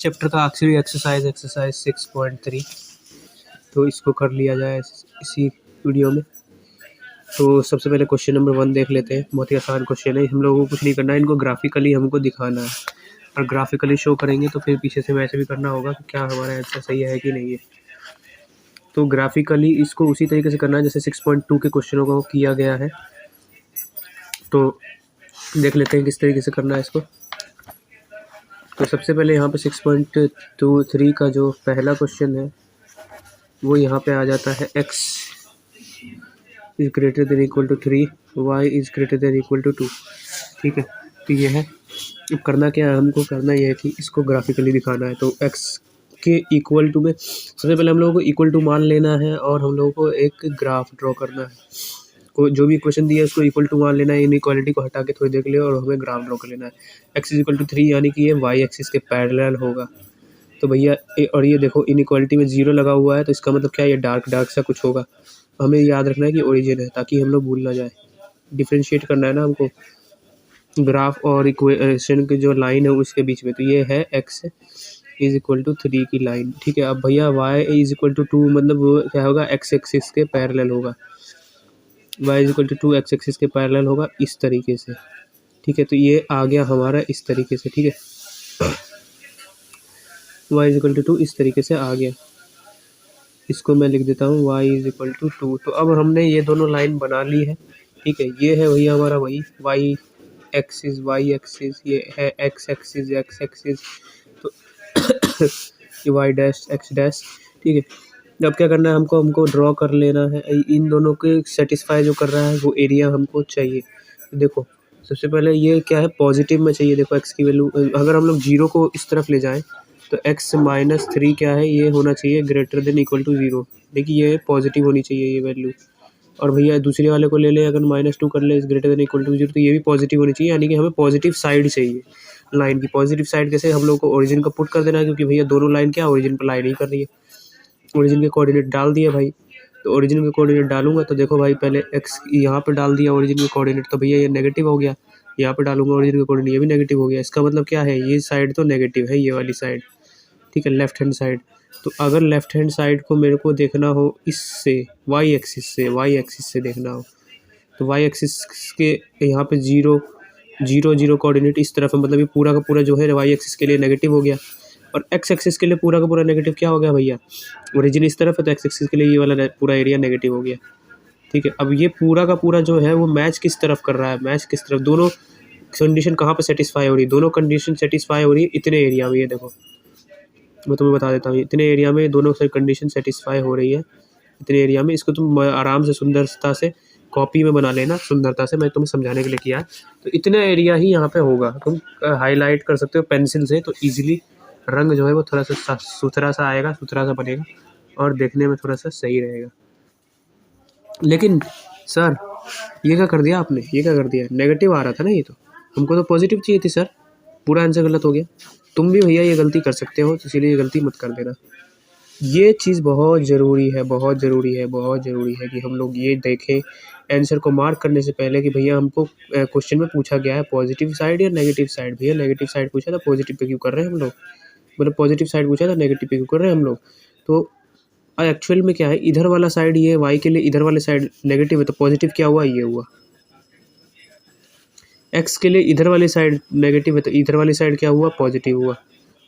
Chapter का आखिरी exercise 6.3, तो इसको कर लिया जाए इसी वीडियो में। तो सबसे पहले क्वेश्चन नंबर 1 देख लेते हैं। बहुत ही आसान क्वेश्चन है, हम लोगों को कुछ नहीं करना है, इनको ग्राफिकली हमको दिखाना है और ग्राफिकली शो करेंगे तो फिर पीछे से वैसे भी करना होगा कि क्या हमारा आंसर सही है कि नहीं है। तो ग्राफिकली इसको उसी तरीके से करना है जैसे 6.2 के क्वेश्चनों को किया गया है। तो देख लेते हैं किस तरीके से करना है इसको। तो सबसे पहले यहाँ पे 6.23 का जो पहला क्वेश्चन है वो यहाँ पे आ जाता है x is greater than equal to 3, y is greater than equal to 2। ठीक है, तो ये है। अब करना क्या है, हमको करना ये है कि इसको ग्राफिकली दिखाना है। तो x के इक्वल टू में सबसे पहले हम लोगों को इक्वल टू मान लेना है और हम लोगों को एक ग्राफ ड्रॉ करना है। को जो भी क्वेश्चन दिया है उसको इक्वल टू मान लेना है, इनइक्वालिटी को हटा के थोड़ी देख ले और हमें ग्राफ ड्रॉ कर लेना है। x इज इक्वल टू 3 यानी कि ये y एक्सिस के पैरेलल होगा। तो भैया और ये देखो इनइक्वालिटी में 0 लगा हुआ है, तो इसका मतलब क्या है, ये डार्क सा कुछ होगा। हमें याद रखना है कि ओरिजिन है ताकि हम लोग भूल ना जाए। डिफ्रेंशिएट करना है ना हमको ग्राफ और इक्वेशन की जो लाइन है उसके बीच में। तो ये है x इज इक्वल टू 3 की लाइन। ठीक है, अब भैया y इज इक्वल टू 2 मतलब वो क्या होगा, x एक्सिस के पैरेलल होगा। y is equal to 2 x axis के पैरेलल होगा इस तरीके से। ठीक है, तो ये आ गया हमारा इस तरीके से। ठीक है, y इज इक्वल टू 2 इस तरीके से आ गया। इसको मैं लिख देता हूँ y इज इक्वल टू 2। तो अब हमने ये दोनों लाइन बना ली है। ठीक है, ये है भैया हमारा वही y एक्सिस, ये है x एक्सिस, तो ये y डैश x डैश। ठीक है, अब क्या करना है, हमको ड्रॉ कर लेना है। इन दोनों के सेटिस्फाई जो कर रहा है वो एरिया हमको चाहिए। देखो सबसे पहले ये क्या है, पॉजिटिव में चाहिए। देखो x की वैल्यू अगर हम लोग 0 को इस तरफ ले जाएं तो x-3 क्या है, ये होना चाहिए ग्रेटर देन इक्वल टू 0। देखिए ये पॉजिटिव होनी चाहिए ये वैल्यू। और भैया दूसरे वाले को ले लें, अगर -2 कर ले ग्रेटर देन इक्वल टू 0, तो ये भी पॉजिटिव होनी चाहिए। यानी कि हमें पॉजिटिव साइड चाहिए लाइन की। पॉजिटिव साइड कैसे, हम लोग को ओरिजिन का पुट कर देना है, क्योंकि भैया दोनों लाइन क्या ओरिजिन पर लाइन ही कर रही है। ओरिजिन के कोऑर्डिनेट डाल दिए भाई, तो ओरिजिन के कोऑर्डिनेट डालूंगा तो देखो भाई पहले x यहाँ पे डाल दिया ओरिजिन के कोऑर्डिनेट, तो भैया ये नेगेटिव हो गया। यहाँ पे डालूंगा ओरिजिन के कोऑर्डिनेट, ये भी नेगेटिव हो गया। इसका मतलब क्या है, ये साइड तो नेगेटिव है, ये वाली साइड। ठीक है, लेफ्ट हैंड साइड। तो अगर लेफ्ट हैंड साइड को मेरे को देखना हो इससे y एक्सिस से देखना हो, तो y एक्सिस के यहाँ पे 0 कोऑर्डिनेट इस तरफ है, मतलब ये पूरा का पूरा जो है y एक्सिस के लिए नेगेटिव हो गया। और x एक्सिस के लिए पूरा का पूरा नेगेटिव क्या हो गया भैया, ओरिजिन इस तरफ है तो x एक्सिस के लिए ये वाला पूरा एरिया नेगेटिव हो गया। ठीक है, अब ये पूरा का पूरा जो है वो मैच किस तरफ कर रहा है, मैच किस तरफ, दोनों कंडीशन कहाँ पे सेटिस्फाई हो रही है, दोनों कंडीशन सेटिस्फाई हो रही है इतने एरिया में। ये देखो मैं तुम्हें बता देता हूँ, इतने एरिया में दोनों कंडीशन सेटिस्फाई हो रही है इतने एरिया में। इसको तुम आराम से सुंदरता से कॉपी में बना लेना, सुंदरता से, मैं तुम्हें समझाने के लिए किया है। तो इतना एरिया ही यहाँ पे होगा, तुम हाईलाइट कर सकते हो पेंसिल से, तो इजीली रंग जो है वो थोड़ा सा सुथरा सा आएगा, सुथरा सा बनेगा और देखने में थोड़ा सा सही रहेगा। लेकिन सर ये क्या कर दिया आपने, ये क्या कर दिया, नेगेटिव आ रहा था ना ये, तो हमको तो पॉजिटिव चाहिए थी सर, पूरा आंसर गलत हो गया। तुम भी भैया ये गलती कर सकते हो, तो इसीलिए ये गलती मत कर देना। ये चीज़ बहुत ज़रूरी है, बहुत ज़रूरी है कि हम लोग ये देखें आंसर को मार्क करने से पहले कि भैया हमको क्वेश्चन में पूछा गया है पॉजिटिव साइड या नेगेटिव साइड। भैया नेगेटिव साइड पूछा था, पॉजिटिव पे क्यों कर रहे हैं हम लोग, मतलब पॉजिटिव साइड पूछा था, नेगेटिव पे क्यों कर रहे हैं हम लोग। तो एक्चुअल में क्या है, इधर वाला साइड ये y के लिए इधर वाले साइड नेगेटिव है, तो पॉजिटिव क्या हुआ, ये हुआ। x के लिए इधर वाली साइड नेगेटिव है, तो इधर वाली साइड क्या हुआ, पॉजिटिव हुआ।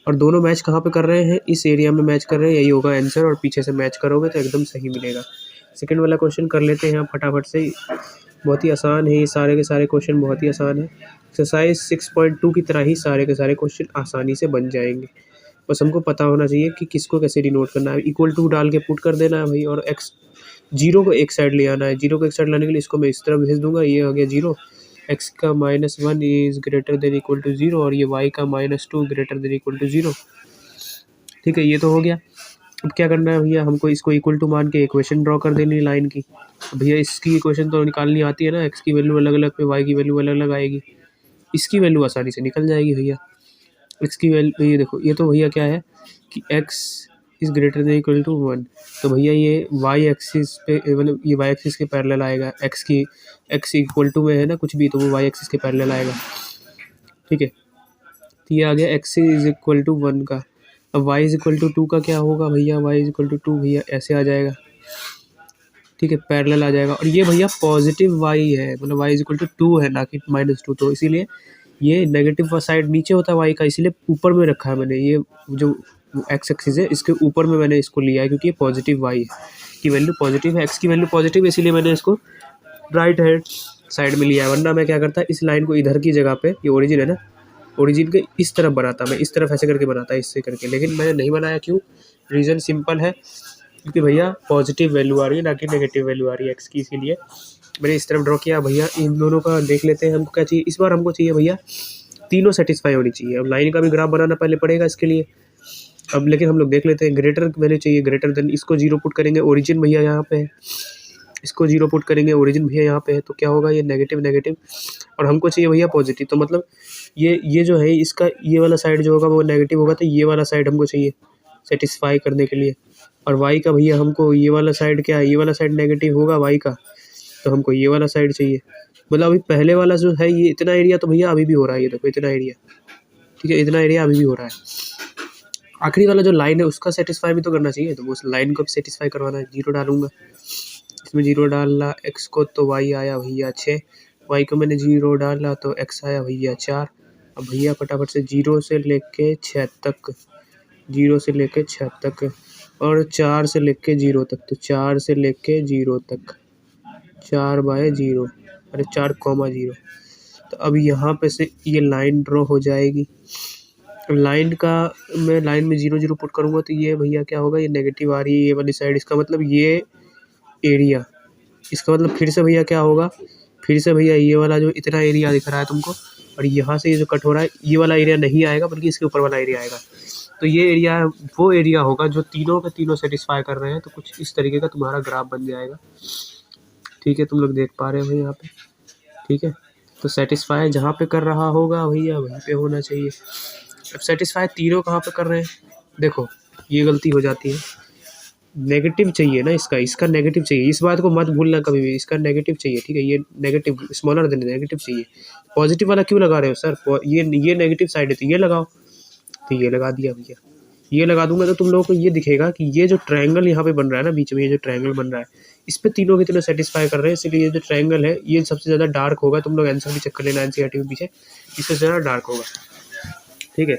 और दोनों मैच कहाँ पे कर रहे हैं, इस एरिया में मैच कर रहे हैं, यही होगा आंसर। और पीछे से मैच करोगे तो एकदम सही मिलेगा। सेकंड वाला क्वेश्चन कर लेते हैं फटाफट से, बहुत ही आसान है ये, सारे के सारे क्वेश्चन बहुत ही आसान है। एक्सरसाइज 6.2 की तरह ही सारे के सारे क्वेश्चन आसानी से बन जाएंगे। बस हमको पता होना चाहिए कि किसको कैसे डिनोट करना है। इक्वल टू डाल के पुट कर देना है भाई, और x 0 को एक साइड ले आना है। 0 को एक साइड लाने के लिए इसको मैं इस तरफ भेज दूंगा, ये हो गया 0। x का -1 is greater than equal to 0, और ये y का -2 ग्रेटर देन इक्वल टू 0। ठीक है, ये तो हो गया। अब क्या करना है भैया, हमको इसको इक्वल टू मान के इक्वेशन ड्रॉ कर देनी लाइन की। भैया इसकी इक्वेशन तो निकालनी आती है ना, x की वैल्यू अलग अलग पे y की वैल्यू अलग अलग आएगी, इसकी वैल्यू आसानी से निकल जाएगी भैया। x की वैल्यू ये देखो, ये तो भैया क्या है कि x is greater than equal to 1, तो भैया ये y एक्सिस पे, मतलब ये y एक्सिस के पैरेलल आएगा। x इक्वल टू में है ना कुछ भी, तो वो y एक्सिस के पैरेलल आएगा। ठीक है, तो ये आ गया x इज़ इक्वल टू 1 का। अब y इज इक्वल टू 2 का क्या होगा भैया, y इज इक्वल टू 2 भैया ऐसे आ जाएगा, ठीक है, पैरेलल आ जाएगा। और ये भैया पॉजिटिव y है, मतलब y इज इक्वल टू 2 है ना कि -2, तो इसीलिए ये नेगेटिव साइड नीचे होता है y का, इसीलिए ऊपर में रखा है मैंने। ये जो x एक्सिस है इसके ऊपर में मैंने इसको लिया है, क्योंकि ये पॉजिटिव y की वैल्यू पॉजिटिव है, x की वैल्यू पॉजिटिव है, इसीलिए मैंने इसको राइट हैंड साइड में लिया है। वरना मैं क्या करता, इस लाइन को इधर की जगह पे, ये ओरिजिन है ना, ओरिजिन के इस तरफ बनाता मैं, इस तरफ ऐसे करके बनाता इससे करके, लेकिन मैंने नहीं बनाया। क्यों? रीज़न सिंपल है, क्योंकि भैया पॉजिटिव वैल्यू आ रही है ना कि नेगेटिव वैल्यू आ रही है एक्स की, इसीलिए मैंने इस तरफ ड्रॉ किया। भैया इन दोनों का देख लेते हैं, हमको क्या चाहिए इस बार। हमको चाहिए भैया तीनों सेटिस्फाई होनी चाहिए। अब लाइन का भी ग्राफ बनाना पहले पड़ेगा इसके लिए। अब लेकिन हम लोग देख लेते हैं, ग्रेटर वैल्यू चाहिए, ग्रेटर देन, इसको 0 पुट करेंगे, ओरिजिन भैया यहाँ पे है, इसको 0 पुट करेंगे, ओरिजिन भैया यहाँ पे है, तो क्या होगा, ये नेगेटिव नेगेटिव, और हमको चाहिए भैया पॉजिटिव। तो मतलब ये जो है इसका ये वाला साइड जो होगा वो नेगेटिव होगा, तो ये वाला साइड हमको चाहिए सेटिस्फाई करने के लिए। और वाई का भैया हमको ये वाला साइड क्या है, ये वाला साइड नेगेटिव होगा वाई का, तो हमको ये वाला साइड चाहिए। मतलब अभी पहले वाला जो है ये इतना एरिया तो भैया अभी भी हो रहा है, ये देखो इतना एरिया, ठीक है, इतना एरिया अभी भी हो रहा है। आखिरी वाला जो लाइन है उसका सेटिस्फाई भी तो करना चाहिए, तो उस लाइन को भी सेटिस्फाई करवाना है। 0 डालूंगा, इसमें 0 डाला, एक्स को तो वाई आया भैया 6, वाई को मैंने 0 डाला तो एक्स आया भैया 4। अब भैया फटाफट से 0 से लेके 6 तक, 0 से लेके 6 तक, और 4 से लेके 0 तक, तो 4 से लेके 0 तक, 4/0, अरे 4,0। तो अब यहाँ पे से ये लाइन ड्रॉ हो जाएगी। लाइन का मैं लाइन में 0 0 पुट करूँगा तो ये भैया क्या होगा, ये नेगेटिव आ रही है ये वाली साइड, इसका मतलब ये एरिया, इसका मतलब फिर से भैया क्या होगा, फिर से भैया ये वाला जो इतना एरिया दिख रहा है तुमको, और यहाँ से ये जो कट हो रहा है ये वाला एरिया नहीं आएगा, बल्कि इसके ऊपर वाला एरिया आएगा। तो ये एरिया वो एरिया होगा जो तीनों के तीनों सेटिस्फाई कर रहे हैं। तो कुछ इस तरीके का तुम्हारा ग्राफ बन जाएगा, ठीक है, तुम लोग देख पा रहे हो यहाँ पे, ठीक है। तो सेटिस्फाई जहाँ पे कर रहा होगा भैया वहीं पे होना चाहिए। अब सेटिस्फाई तीनों कहाँ पे कर रहे हैं, देखो ये गलती हो जाती है, नेगेटिव चाहिए ना इसका नेगेटिव चाहिए, इस बात को मत भूलना कभी भी, इसका नेगेटिव चाहिए, ठीक है, ये नेगेटिव स्मॉलर देन नेगेटिव चाहिए। पॉजिटिव वाला क्यों लगा रहे हो सर, ये नेगेटिव साइड है तो ये लगाओ, तो ये लगा दिया भैया। ये लगा दूंगा तो तुम लोगों को ये दिखेगा कि ये जो ट्रायंगल यहाँ पे बन रहा है ना बीच में, ये जो ट्रायंगल बन रहा है इस पे तीनों के तीनों सेटिस्फाई कर रहे हैं, इसलिए ये जो ट्रायंगल है ये सबसे ज़्यादा डार्क होगा। तुम लोग आंसर भी चेक कर लेना एनसीईआरटी में पीछे, इससे ज़्यादा डार्क होगा, ठीक है।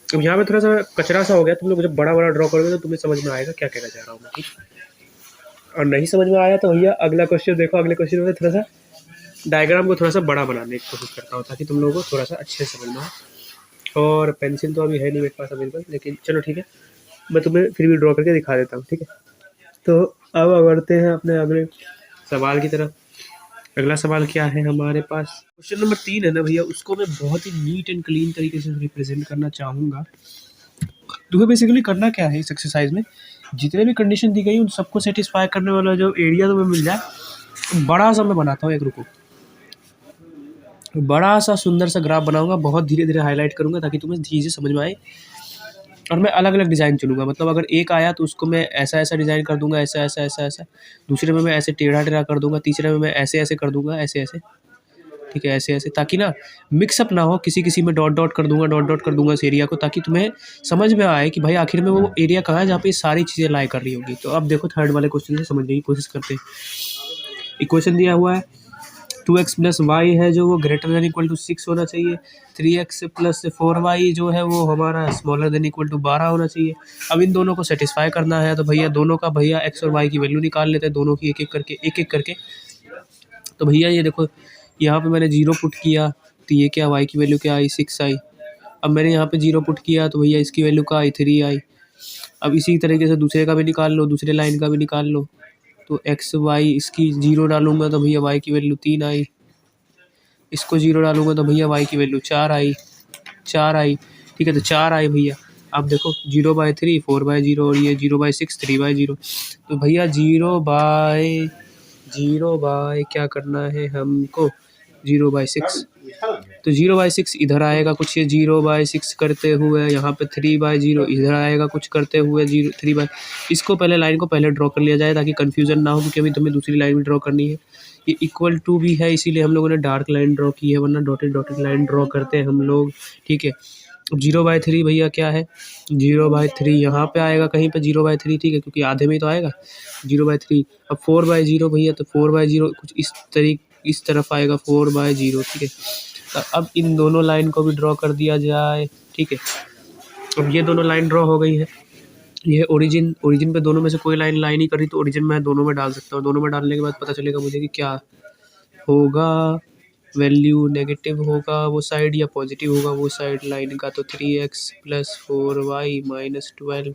अब यहाँ पे थोड़ा सा कचरा सा हो गया, तुम लोग जब बड़ा बड़ा ड्रॉ करोगे तो तुम्हें समझ में आएगा क्या कहना चाह रहा हूँ मैं, ठीक। और नहीं समझ में आया तो भैया अगला क्वेश्चन देखो, अगले क्वेश्चन में थोड़ा सा डायग्राम को थोड़ा सा बड़ा बनाने की कोशिश करता हूँ ताकि तुम लोगों को थोड़ा सा अच्छे से समझ में आए। और पेंसिल तो अभी है नहीं मेरे पास अवेलेबल, लेकिन चलो ठीक है, मैं तुम्हें फिर भी ड्रॉ करके दिखा देता हूँ, ठीक है। तो अब बढ़ते हैं अपने अगले सवाल की तरफ। अगला सवाल क्या है हमारे पास, क्वेश्चन नंबर 3 है ना भैया, उसको मैं बहुत ही नीट एंड क्लीन तरीके से रिप्रेजेंट करना चाहूँगा। तुम्हें बेसिकली करना क्या है इस एक्सरसाइज में, जितने भी कंडीशन दी गई उन सबको सेटिस्फाई करने वाला जो एरिया तुम्हें मिल जाए, बड़ा सा मैं बनाता हूँ, एक रुको, बड़ा सा सुंदर सा ग्राफ बनाऊंगा, बहुत धीरे धीरे हाईलाइट करूंगा ताकि तुम्हें धीरे से समझ में आए। और मैं अलग अलग डिज़ाइन चुनूंगा, मतलब अगर एक आया तो उसको मैं ऐसा ऐसा डिज़ाइन कर दूंगा, ऐसा ऐसा ऐसा ऐसा, दूसरे में मैं ऐसे टेढ़ा टेढ़ा कर दूंगा, तीसरे में मैं ऐसे ऐसे कर दूंगा, ऐसे ऐसे, ठीक है, ऐसे ऐसे, ताकि ना मिक्सअप ना हो, किसी किसी में डॉट डॉट कर दूंगा, डॉट डॉट कर दूंगा इस एरिया को, ताकि तुम्हें समझ में आए कि भाई आखिर में वो एरिया कहाँ है जहाँ पे सारी चीज़ें लाई कर रही होगी। तो अब देखो थर्ड वाले क्वेश्चन से समझने की कोशिश करते हैं। इक्वेशन दिया हुआ है 2x + y है जो वो ग्रेटर देन इक्वल टू 6 होना चाहिए, 3x + 4y जो है वो हमारा स्मॉलर देन इक्वल टू 12 होना चाहिए। अब इन दोनों को सेटिस्फाई करना है, तो भैया दोनों का भैया x और y की वैल्यू निकाल लेते हैं, दोनों की एक एक करके। तो भैया ये देखो यहाँ पे मैंने 0 पुट किया तो ये क्या, y की वैल्यू क्या आई, 6 आई। अब मैंने यहाँ पे 0 पुट किया तो भैया इसकी वैल्यू क्या आई, 3 आई। अब इसी तरीके से दूसरे का भी निकाल लो, दूसरे लाइन का भी निकाल लो, तो एक्स वाई इसकी 0 डालूंगा तो भैया y की वैल्यू 3 आई, इसको 0 डालूंगा तो भैया y की वैल्यू 4 आई, 4 आई, ठीक है, तो 4 आई भैया। अब देखो 0/3 4/0 और ये 0/6 3/0, तो भैया 0/0 क्या करना है हमको, 0/6, तो 0/6 इधर आएगा कुछ, ये 0/6 करते हुए यहाँ पे 3/0 इधर आएगा कुछ करते हुए 3/, इसको पहले लाइन को पहले ड्रॉ कर लिया जाए ताकि कन्फ्यूज़न ना हो, क्योंकि अभी तुम्हें दूसरी लाइन भी ड्रॉ करनी है। ये इक्वल टू भी है इसीलिए हम लोगों ने डार्क लाइन ड्रॉ की है, वरना डॉटेड डॉटेड लाइन ड्रॉ करते हैं हम लोग, ठीक है। अब 0/3 भैया क्या है, 0/3 यहाँ पे आएगा कहीं पे 0/3, ठीक है, क्योंकि आधे में ही तो आएगा 0/3। अब 4/0 भैया, तो 4/0 कुछ इस तरफ आएगा 4/0, ठीक है। तो अब इन दोनों लाइन को भी ड्रॉ कर दिया जाए, ठीक है। अब ये दोनों लाइन ड्रॉ हो गई है। ये ओरिजिन पे दोनों में से कोई लाइन ही कर रही, तो ओरिजिन मैं दोनों में डाल सकता हूँ। दोनों में डालने के बाद पता चलेगा मुझे कि क्या होगा, वैल्यू नेगेटिव होगा वो साइड या पॉजिटिव होगा वो साइड लाइन का। तो 3x + 4y - 12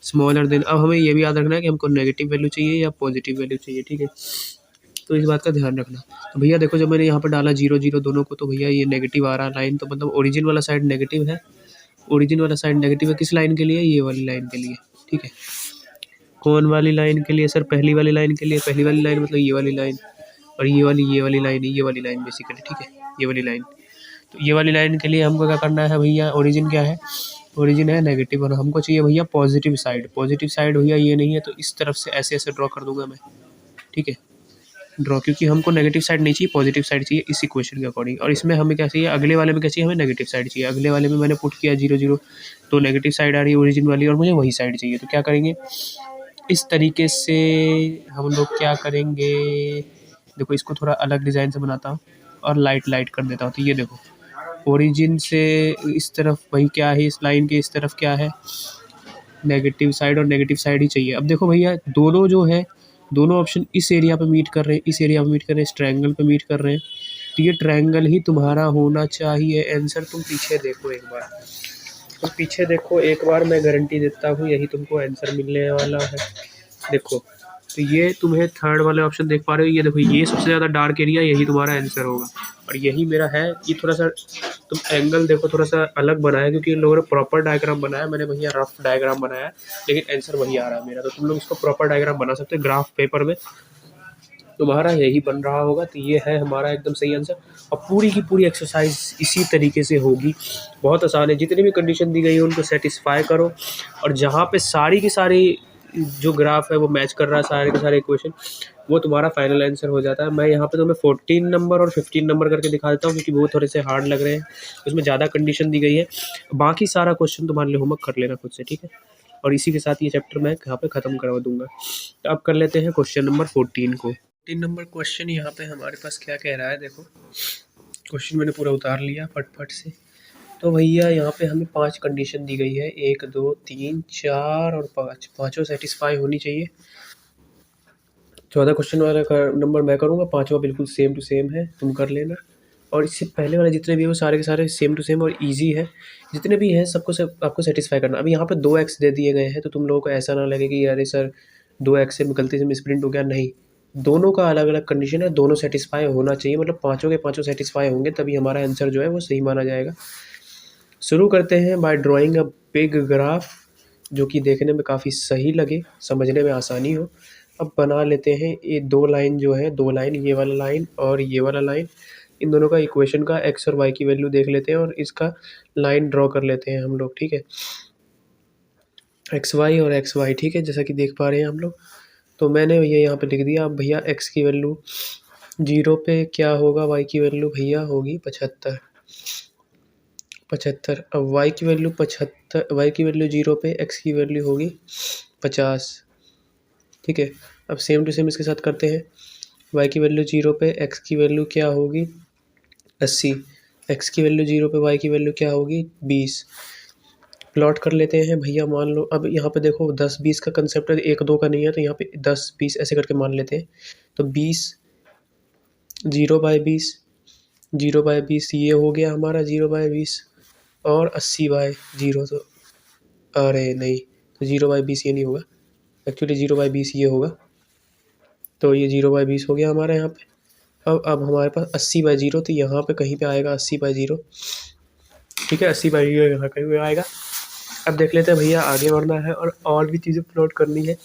स्मॉलर देन। अब हमें ये भी याद रखना है कि हमको नेगेटिव वैल्यू चाहिए या पॉजिटिव वैल्यू चाहिए, ठीक है। तो इस बात का ध्यान रखना। तो भैया देखो, जब मैंने यहाँ पर डाला 0 0 दोनों को, तो भैया ये नेगेटिव आ रहा लाइन, तो मतलब ओरिजिन वाला साइड नेगेटिव है। ओरिजिन वाला साइड नेगेटिव है किस लाइन के लिए, ये वाली लाइन के लिए, ठीक है। कौन वाली लाइन के लिए सर, पहली वाली लाइन के लिए। पहली वाली लाइन मतलब ये वाली लाइन, और ये वाली लाइन है, ये वाली लाइन बेसिकली, ठीक है, ये वाली लाइन। तो ये वाली लाइन के लिए हमको क्या करना है भैया, ओरिजिन क्या है, ओरिजिन है नेगेटिव, और हमको चाहिए भैया पॉजिटिव साइड। पॉजिटिव साइड भैया ये नहीं है, तो इस तरफ से ऐसे ऐसे ड्रॉ कर दूंगा मैं, ठीक है, ड्रॉ, क्योंकि हमको नेगेटिव साइड नहीं चाहिए, पॉजिटिव साइड चाहिए इस इक्वेशन के अकॉर्डिंग। और इसमें हमें क्या चाहिए, अगले वाले में क्या चाहिए, हमें नेगेटिव साइड चाहिए। अगले वाले में मैंने पुट किया 0 0, तो नेगेटिव साइड आ रही है ओरिजिन वाली, और मुझे वही साइड चाहिए। तो क्या करेंगे, इस तरीके से हम लोग क्या करेंगे, देखो इसको थोड़ा अलग डिज़ाइन से बनाता हूँ और लाइट कर देता हूँ। तो ये देखो, ओरिजिन से इस तरफ वही क्या है, इस लाइन के इस तरफ क्या है, नेगेटिव साइड, और नेगेटिव साइड ही चाहिए। अब देखो भैया, दोनों जो है, दोनों ऑप्शन इस एरिया पे मीट कर रहे हैं, इस एरिया पे मीट कर रहे हैं, इस ट्रायंगल पे मीट कर रहे हैं। तो ये ट्रायंगल ही तुम्हारा होना चाहिए आंसर। तुम पीछे देखो एक बार, तुम पीछे देखो एक बार, मैं गारंटी देता हूँ यही तुमको आंसर मिलने वाला है। देखो, तो ये तुम्हें थर्ड वाले ऑप्शन देख पा रहे हो, ये देखो, ये सबसे ज़्यादा डार्क एरिया, यही तुम्हारा आंसर होगा, और यही मेरा है। ये थोड़ा सा तुम एंगल देखो, थोड़ा सा अलग बनाया, क्योंकि इन लोगों ने प्रॉपर डायग्राम बनाया, मैंने भैया रफ डायग्राम बनाया, लेकिन आंसर वही आ रहा है मेरा। तो तुम लोग इसको प्रॉपर डायग्राम बना सकते हो, ग्राफ पेपर में तुम्हारा यही बन रहा होगा। तो ये है हमारा एकदम सही आंसर, और पूरी की पूरी एक्सरसाइज इसी तरीके से होगी। बहुत आसान है, जितनी भी कंडीशन दी गई है उनको सेटिस्फाई करो, और जहाँ पे सारी की सारी जो ग्राफ है वो मैच कर रहा है, सारे के सारे इक्वेशन, वो तुम्हारा फाइनल आंसर हो जाता है। मैं यहाँ पे तुम्हें 14 नंबर और 15 नंबर करके दिखा देता हूँ, क्योंकि वो थोड़े से हार्ड लग रहे हैं, उसमें ज़्यादा कंडीशन दी गई है। बाकी सारा क्वेश्चन तुम्हारे लिए होमवर्क कर लेना खुद से, ठीक है। और इसी के साथ ये चैप्टर मैं यहाँ पे ख़त्म करवा दूंगा। तो अब कर लेते हैं क्वेश्चन नंबर 14 को। 14 नंबर क्वेश्चन यहाँ पे हमारे पास क्या कह रहा है, देखो क्वेश्चन मैंने पूरा उतार लिया फटफट से। तो भैया यहाँ पे हमें 5 कंडीशन दी गई है, 1 2 3 4 और 5, पाँचों सेटिस्फाई होनी चाहिए। 14 क्वेश्चन वाला का नंबर मैं करूँगा, 5वां बिल्कुल सेम टू सेम है, तुम कर लेना। और इससे पहले वाले जितने भी हैं वो सारे के सारे सेम टू सेम और इजी है, जितने भी हैं सबको आपको सेटिस्फाई करना। अभी यहाँ पे 2x दे दिए गए हैं, तो तुम लोगों को ऐसा ना लगे कि अरे सर 2x से गलती से मिसप्रिंट हो गया, नहीं, दोनों का अलग अलग कंडीशन है, दोनों सेटिस्फाई होना चाहिए, मतलब पाँचों के पाँचों सेटिस्फाई होंगे, तभी हमारा आंसर जो है वो सही माना जाएगा। शुरू करते हैं by drawing a big graph, जो कि देखने में काफ़ी सही लगे, समझने में आसानी हो। अब बना लेते हैं ये 2 लाइन जो है, 2 लाइन, ये वाला लाइन और ये वाला लाइन, इन दोनों का इक्वेशन का x और y की वैल्यू देख लेते हैं, और इसका लाइन ड्रॉ कर लेते हैं हम लोग, ठीक है, xy और xy, ठीक है, जैसा कि देख पा रहे हैं हम लोग। तो मैंने भैया यहाँ पे लिख दिया। अब भैया x की वैल्यू 0 पे क्या होगा, y की वैल्यू भैया होगी 75। अब y की वैल्यू 75, y की वैल्यू 0 पे, x की वैल्यू होगी 50, ठीक है। अब सेम टू सेम इसके साथ करते हैं, y की वैल्यू 0 पे, x की वैल्यू क्या होगी 80, x की वैल्यू 0 पे, y की वैल्यू क्या होगी 20। प्लॉट कर लेते हैं भैया, मान लो अब यहाँ पे देखो 10 20 का कंसेप्ट है, 1 2 का नहीं है, तो यहाँ पे 10 20 ऐसे करके मान लेते हैं। तो 20 0/20, 0/20 ये हो गया हमारा 0/20, और 80/0, तो अरे नहीं, तो 0/20 ये नहीं होगा, एक्चुअली 0/20 ये होगा, तो ये 0/20 हो गया हमारा यहाँ पे। अब हमारे पास 80/0, तो यहाँ पे कहीं पे आएगा 80/0, ठीक है, 80/0 यहाँ कहीं पे आएगा। अब देख लेते हैं भैया, आगे बढ़ना है और भी चीज़ें प्लॉट करनी है,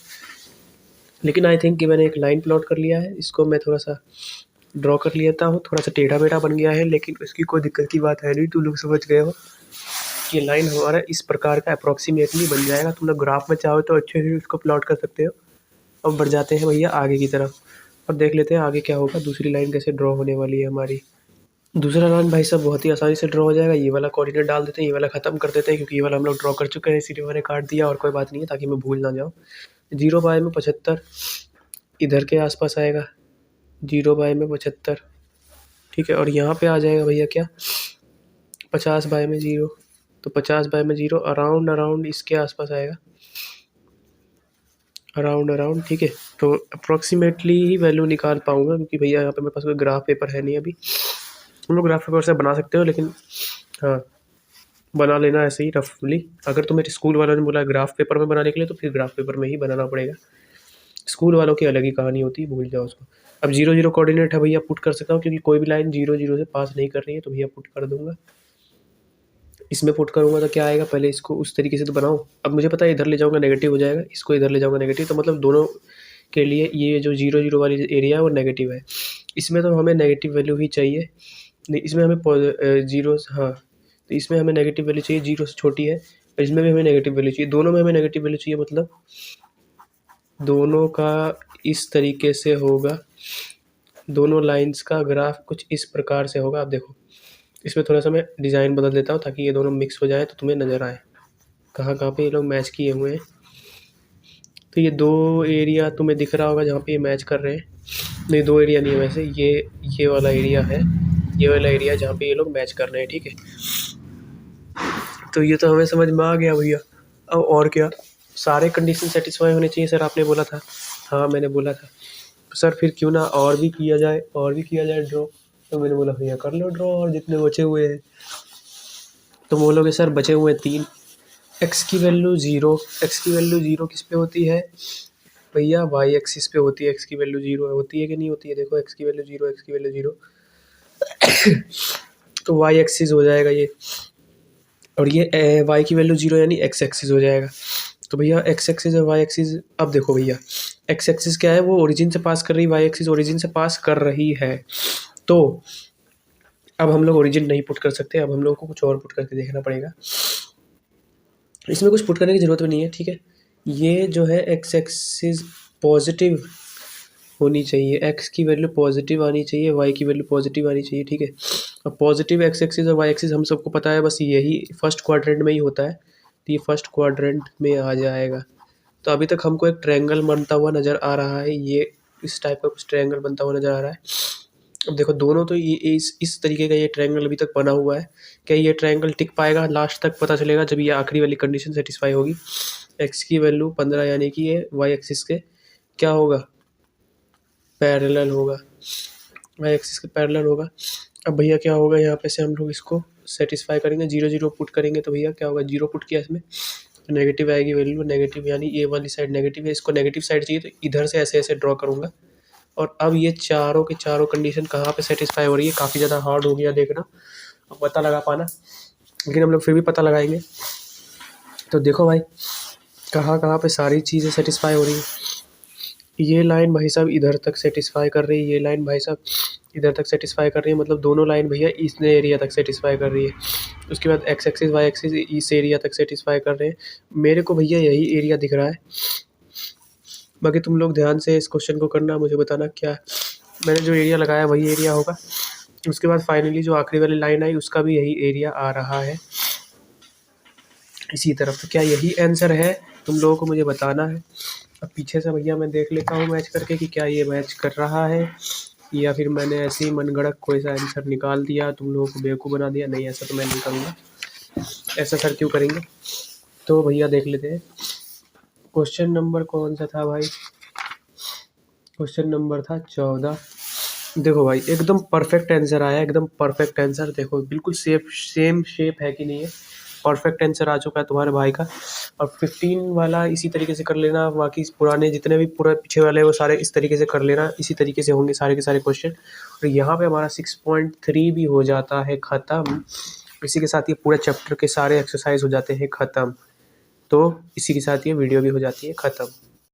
लेकिन आई थिंक कि मैंने एक लाइन प्लॉट कर लिया है, इसको मैं थोड़ा सा ड्रॉ कर लेता हूँ, थोड़ा सा टेढ़ा मेढ़ा बन गया है, लेकिन उसकी कोई दिक्कत की बात है नहीं, तुम लोग समझ गए हो। ये लाइन हमारा इस प्रकार का अप्रॉक्सीमेटली बन जाएगा, तुम लोग ग्राफ में चाहो तो अच्छे से उसको प्लॉट कर सकते हो। अब बढ़ जाते हैं भैया आगे की तरफ, और देख लेते हैं आगे क्या होगा, दूसरी लाइन कैसे ड्रॉ होने वाली है हमारी। दूसरा लाइन भाई साहब बहुत ही आसानी से ड्रॉ हो जाएगा। ये वाला कोऑर्डिनेट डाल देते हैं, ये वाला ख़त्म कर देते हैं क्योंकि ये वाला हम लोग ड्रॉ कर चुके हैं, इसीलिए मैंने काट दिया और कोई बात नहीं है ताकि मैं भूल ना जाऊँ। 0 बाय में 75 इधर के आसपास आएगा, 0 बाय में 75, ठीक है। और यहाँ पे आ जाएगा भैया क्या 50 बाय में 0, तो 50 बाय में 0 अराउंड इसके आसपास आएगा, अराउंड, ठीक है। तो अप्रॉक्सीमेटली ही वैल्यू निकाल पाऊँगा क्योंकि भैया यहाँ पे मेरे पास कोई ग्राफ पेपर है नहीं अभी। हम लोग ग्राफ पेपर से बना सकते हो, लेकिन हाँ बना लेना ऐसे ही रफली। अगर तुम्हें स्कूल वालों ने बोला ग्राफ पेपर में बनाने के लिए तो फिर ग्राफ पेपर में ही बनाना पड़ेगा। स्कूल वालों की अलग ही कहानी होती है, भूल जाओ उसको। अब 0 कोऑर्डिनेट है भैया, पुट कर सकता हूँ क्योंकि कोई भी लाइन 0 से पास नहीं कर रही है, तो भैया पुट कर दूंगा। इसमें पुट करूँगा तो क्या आएगा, पहले इसको उस तरीके से तो बनाऊँ। अब मुझे पता है इधर ले जाऊँगा नेगेटिव हो जाएगा, इसको इधर ले जाऊँगा नेगेटिव, तो मतलब दोनों के लिए ये जो 0 वाली एरिया है वो नेगेटिव है। इसमें तो हमें नेगेटिव वैल्यू ही चाहिए, नहीं इसमें हमें 0, हाँ तो इसमें हमें नेगेटिव वैल्यू चाहिए, 0 से छोटी है, और इसमें भी हमें नेगेटिव वैल्यू चाहिए, दोनों में हमें नेगेटिव वैल्यू चाहिए। मतलब दोनों का इस तरीके से होगा, दोनों लाइंस का ग्राफ कुछ इस प्रकार से होगा। आप देखो इसमें थोड़ा सा मैं डिज़ाइन बदल देता हूँ ताकि ये दोनों मिक्स हो जाए तो तुम्हें नज़र आए कहाँ कहाँ पे ये लोग मैच किए हुए हैं। तो ये 2 एरिया तुम्हें दिख रहा होगा जहाँ पे ये मैच कर रहे हैं, नहीं 2 एरिया नहीं है वैसे, ये वाला एरिया है, ये वाला एरिया जहाँ पे ये लोग मैच कर रहे हैं, ठीक है। तो ये तो हमें समझ में आ गया भैया। अब और क्या, सारे कंडीशन सेटिस्फाई होने चाहिए सर, आपने बोला था। हाँ मैंने बोला था सर, फिर क्यों ना और भी किया जाए ड्रॉ। तो मैंने बोला भैया कर लो ड्रॉ, और जितने बचे हुए हैं। तो बोलोगे सर बचे हुए 3, एक्स की वैल्यू 0 किस पे होती है भैया, वाई एक्सिस पे होती है। एक्स की वैल्यू 0 होती है कि नहीं होती है, देखो एक्स की वैल्यू 0 तो वाई एक्सिस हो जाएगा ये, और ये वाई की वैल्यू 0 यानी एक्स एक्सिस हो जाएगा। तो भैया एक्स एक्सिस और वाई एक्सिस, अब देखो भैया एक्स एक्सिस क्या है, वो ओरिजिन से पास कर रही, वाई एक्सिस ओरिजिन से पास कर रही है। तो अब हम लोग ओरिजिन नहीं पुट कर सकते, अब हम लोग को कुछ और पुट करके देखना पड़ेगा। इसमें कुछ पुट करने की ज़रूरत भी नहीं है, ठीक है। ये जो है एक्स एक्सिस पॉजिटिव होनी चाहिए, एक्स की वैल्यू पॉजिटिव आनी चाहिए, वाई की वैल्यू पॉजिटिव आनी चाहिए, ठीक है। अब पॉजिटिव एक्स एक्सिस और वाई एक्सिस हम सबको पता है, बस यही फर्स्ट क्वाड्रेंट में ही होता है, तो ये फर्स्ट क्वाड्रेंट में आ जाएगा। तो अभी तक हमको एक ट्रायंगल बनता हुआ नज़र आ रहा है, ये इस टाइप का कुछ ट्रायंगल बनता हुआ नज़र आ रहा है। अब देखो दोनों तो ये इस तरीके का ये ट्रायंगल अभी तक बना हुआ है। क्या ये ट्रायंगल टिक पाएगा, लास्ट तक पता चलेगा जब ये आखिरी वाली कंडीशन सेटिस्फाई होगी। एक्स की वैल्यू 15 यानी कि ये वाई एक्सिस के क्या होगा, पैरेलल होगा, वाई एक्सिस के पैरेलल होगा। अब भैया क्या होगा, यहाँ पे से हम लोग इसको सेटिस्फाई करेंगे, 0 पुट करेंगे, तो भैया क्या होगा, 0 पुट किया इसमें तो नेगेटिव आएगी वैल्यू, नेगेटिव यानी ये वाली साइड नेगेटिव है, इसको नेगेटिव साइड चाहिए तो इधर से ऐसे ऐसे ड्रॉ करूँगा। और अब ये चारों के चारों कंडीशन कहाँ पे सेटिस्फाई हो रही है, काफ़ी ज़्यादा हार्ड हो गया देखना पता लगा पाना, लेकिन हम लोग फिर भी पता लगाएंगे। तो देखो भाई कहाँ कहाँ पे सारी चीज़ें सेटिस्फाई हो रही है। ये लाइन भाई साहब इधर तक सेटिस्फाई कर रही है, ये लाइन भाई साहब इधर तक सेटिस्फाई कर रही है, मतलब दोनों लाइन भैया इस एरिया तक सेटिस्फाई कर रही है। उसके बाद एक्स एक्सिस वाई एक्सिस इस एरिया तक सेटिस्फाई कर रहे हैं। मेरे को भैया यही एरिया दिख रहा है, बाकी तुम लोग ध्यान से इस क्वेश्चन को करना, मुझे बताना क्या मैंने जो एरिया लगाया वही एरिया होगा। उसके बाद फाइनली जो आखिरी वाली लाइन आई उसका भी यही एरिया आ रहा है इसी तरफ। तो क्या यही आंसर है, तुम लोगों को मुझे बताना है। अब पीछे से भैया मैं देख लेता हूँ मैच करके कि क्या ये मैच कर रहा है, या फिर मैंने ऐसे ही मनगढ़ंत कोई सा आंसर निकाल दिया, तुम लोगों को बेवकूफ़ बना दिया। नहीं ऐसा तो मैं नहीं करूँगा, ऐसा सर क्यों करेंगे। तो भैया देख लेते हैं क्वेश्चन नंबर कौन सा था भाई, क्वेश्चन नंबर था 14। देखो भाई एकदम परफेक्ट आंसर आया, एकदम परफेक्ट आंसर। देखो बिल्कुल सेम शेप है कि नहीं है, परफेक्ट आंसर आ चुका है तुम्हारे भाई का। और 15 वाला इसी तरीके से कर लेना, बाकी पुराने जितने भी पूरा पीछे वाले वो सारे इस तरीके से कर लेना, इसी तरीके से होंगे सारे के सारे क्वेश्चन। और यहाँ पे हमारा 6.3 भी हो जाता है ख़त्म। इसी के साथ ये पूरे चैप्टर के सारे एक्सरसाइज हो जाते हैं ख़त्म। तो इसी के साथ ये वीडियो भी हो जाती है ख़त्म।